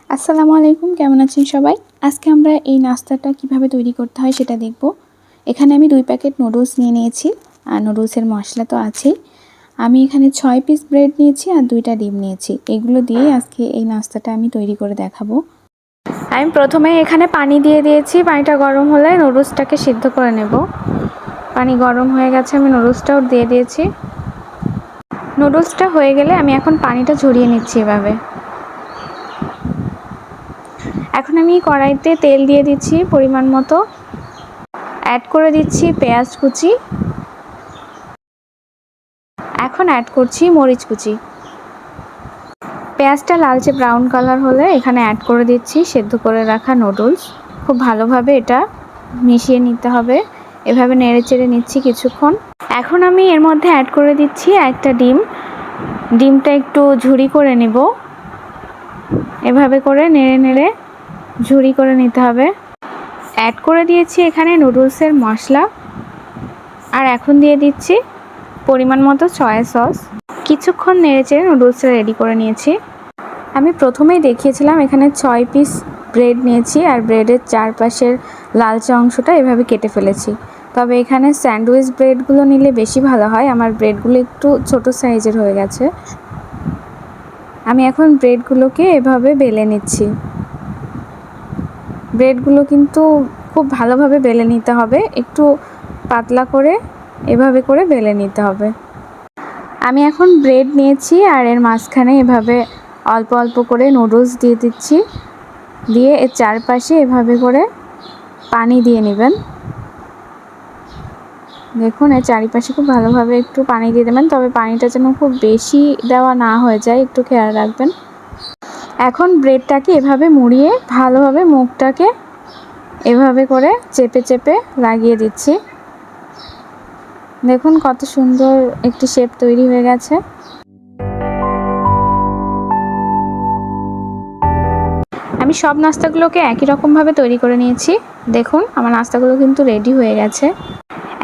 আসসালামু আলাইকুম, কেমন আছেন সবাই? আজকে আমরা এই নাস্তাটা কিভাবে তৈরি করতে হয় সেটা দেখব। এখানে আমি 2 প্যাকেট নুডলস নিয়ে নিয়েছি, আর নুডলসের মশলা তো আছেই। আমি এখানে 6 পিস ব্রেড নিয়েছি আর 2টা ডিম নিয়েছি। এগুলো দিয়েই আজকে এই নাস্তাটা আমি তৈরি করে দেখাবো। আমি প্রথমে এখানে পানি দিয়ে দিয়েছি। পানিটা গরম হলে নুডলসটাকে সিদ্ধ করে নেব। পানি গরম হয়ে গেছে, আমি নুডলসটাও দিয়ে দিয়েছি। নুডলসটা হয়ে গেলে আমি এখন পানিটা ঝরিয়ে নিচ্ছি এভাবে। এখন আমি কড়াইতে তেল দিয়ে দিচ্ছি পরিমাণ মতো, অ্যাড করে দিচ্ছি পেঁয়াজ কুচি, এখন অ্যাড করছি মরিচ কুচি। পেঁয়াজটা লালচে ব্রাউন কালার হলে এখানে অ্যাড করে দিচ্ছি সেদ্ধ করে রাখা নুডলস। খুব ভালোভাবে এটা মিশিয়ে নিতে হবে, এভাবে নেড়ে চেড়ে নিচ্ছি কিছুক্ষণ। এখন আমি এর মধ্যে অ্যাড করে দিচ্ছি একটা ডিম। ডিমটা একটু ঝুরি করে নেব, এভাবে করে নেড়ে নেড়ে ঝুরি করে নিতে হবে। অ্যাড করে দিয়েছি এখানে নুডলসের মশলা, আর এখন দিয়ে দিচ্ছি পরিমাণ মতো সয়া সস। কিছুক্ষণ নেড়েচেড়ে নুডলসটা রেডি করে নিয়েছি। আমি প্রথমেই দেখিয়েছিলাম এখানে 6 পিস ব্রেড নিয়েছি, আর ব্রেডের চারপাশের লালচে অংশটা এভাবে কেটে ফেলেছি। তবে এখানে স্যান্ডউইচ ব্রেডগুলো নিলে বেশি ভালো হয়, আমার ব্রেডগুলো একটু ছোট সাইজের হয়ে গেছে। আমি এখন ব্রেডগুলোকে এভাবে বেলে নিচ্ছি। ব্রেডগুলো কিন্তু খুব ভালোভাবে বেলে নিতে হবে, একটু পাতলা করে এভাবে করে বেলে নিতে হবে। আমি এখন ব্রেড নিয়েছি, আর এর মাঝখানে এভাবে অল্প অল্প করে নুডলস দিয়ে দিচ্ছি। দিয়ে এর চারপাশে এভাবে করে পানি দিয়ে নেবেন। দেখুন, এর চারিপাশে খুব ভালোভাবে একটু পানি দিয়ে দেবেন, তবে পানিটা যেন খুব বেশি দেওয়া না হয়ে যায়, একটু খেয়াল রাখবেন। এখন ব্রেডটাকে এভাবে মুড়িয়ে ভালোভাবে মুখটাকে এভাবে করে চেপে চেপে লাগিয়ে দিচ্ছি। দেখুন কত সুন্দর একটি শেপ তৈরি হয়ে গেছে। আমি সব নাস্তাগুলোকে একই রকমভাবে তৈরি করে নিয়েছি। দেখুন আমার নাস্তাগুলো কিন্তু রেডি হয়ে গেছে।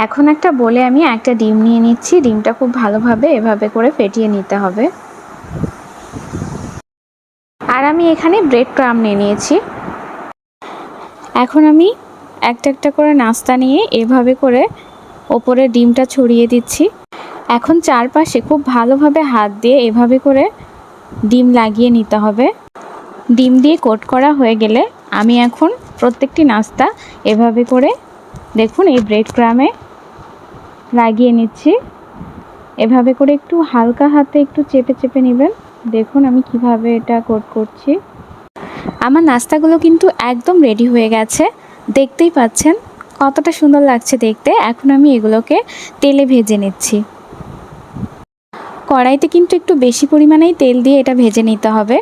এখন একটা বলে আমি একটা ডিম নিয়ে নিচ্ছি। ডিমটা খুব ভালোভাবে এভাবে করে ফেটিয়ে নিতে হবে। আর আমি এখানে ব্রেড ক্রাম্ব নিয়ে নিয়েছি। এখন আমি একটা একটা করে নাস্তা নিয়ে এভাবে করে ওপরে ডিমটা ছড়িয়ে দিচ্ছি। এখন চারপাশে খুব ভালোভাবে হাত দিয়ে এভাবে করে ডিম লাগিয়ে নিতে হবে। ডিম দিয়ে কোট করা হয়ে গেলে আমি এখন প্রত্যেকটি নাস্তা এভাবে করে দেখুন এই ব্রেড ক্রামে লাগিয়ে নিচ্ছি। এভাবে করে একটু হালকা হাতে একটু চেপে চেপে নেবেন। দেখুন আমি কিভাবে এটা কোট করছি। আমার নাস্তাগুলো কিন্তু একদম রেডি হয়ে গেছে, দেখতেই পাচ্ছেন কতটা সুন্দর লাগছে দেখতে। এখন আমি এগুলোকে তেলে ভেজে নিচ্ছি। কড়াইতে কিন্তু একটু বেশি পরিমাণেই তেল দিয়ে এটা ভেজে নিতে হবে।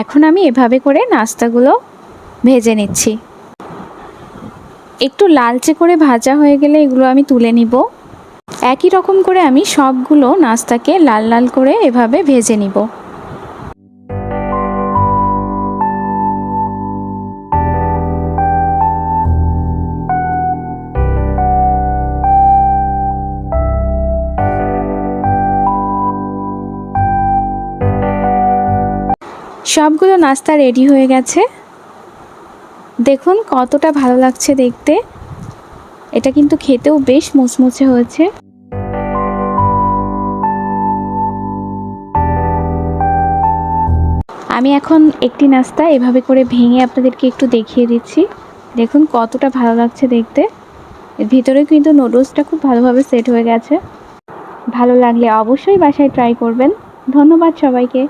এখন আমি এভাবে করে নাস্তাগুলো ভেজে নিচ্ছি। একটু লালচে করে ভাজা হয়ে গেলে এগুলো আমি তুলে নিব। একই রকম করে আমি সবগুলো নাস্তাকে লাল লাল করে এভাবে ভেজে নিব। সবগুলো নাস্তা রেডি হয়ে গেছে। দেখুন কতটা ভালো লাগছে দেখতে। এটা কিন্তু খেতেও বেশ মুচমুচে হয়েছে। আমি এখন একটি নাস্তা এভাবে করে ভেঙে আপনাদেরকে একটু দেখিয়ে দিচ্ছি। দেখুন কতটা ভালো লাগছে দেখতে। এর ভিতরে কিন্তু নুডলসটা খুব ভালোভাবে সেট হয়ে গেছে। ভালো লাগলে অবশ্যই বাসায় ট্রাই করবেন। ধন্যবাদ সবাইকে।